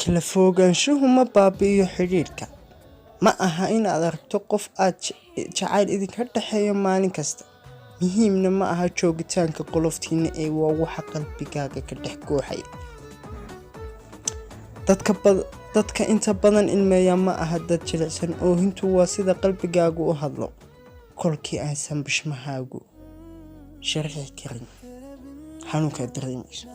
kala fogaanshuhu ma baabi'iyo xidhiidhka. Ma aha in aad aragto qof aad jacayl idinka dhaxeeyo maalin kasta. Muhiimna ma aha joogitaanka qoloftiina ee waa waxa qalbigaaga ka dhex guuxaya. Dadka inta badan ilmeeya ma aha dad jilicsan, oohintu waa sida qalbigaagu u hadlo. Kolkii aysan bishmahaagu sharxi karin xanuunka dareemayso.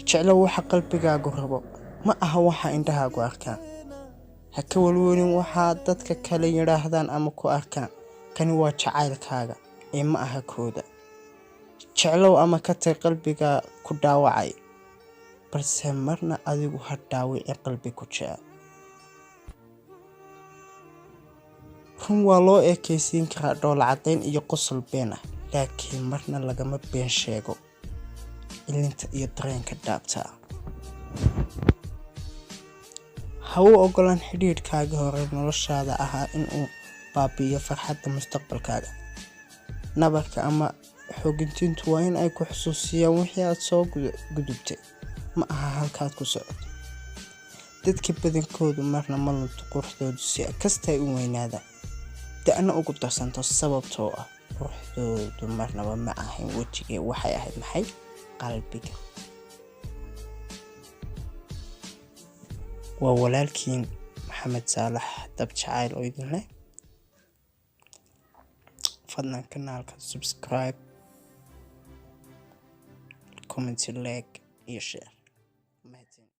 Jeclow waxa qalbigaagu rabo, ma aha waxa indhahaagu arkaan. Ha ka walwalin waxa dadka kale yiraahdaan ama ku arkaan. Kani waa jacaylkaaga ee ma aha kooda. Jeclow ama ka tag qalbiga ku dhaawacay, balse marna adigu ha dhaawicin qalbi ku jecel. Run waa loo ekaysiin karaa dhoola caddayn iyo qosol been ah, laakiin marna lagama been sheego ilinta iyo dareenka dhabta ah. Ha u ogolaan xidhiidhkaaga hore noloshaada ahaa inuu baabi'iyo farxadda mustaqbalkaaga. Nabarka ama xogintintu waa in ay ku xusuusiyaan wixii aad soo gudubtay, ma aha halkaad ku socoto. Dadka badankoodu marna ma lunto quruxdoodu si kasta ay u weynaadaan. Da'na ugu darsanto sababtoo ah quruxdoodu marnaba ma ahayn wejiga, waxay ahayd maxay qalbiga. waa walaalkiin Maxamed Saalax Dab Jacayl oo idin leh. fadlan kanaalka subscribe, comment, like iyo share.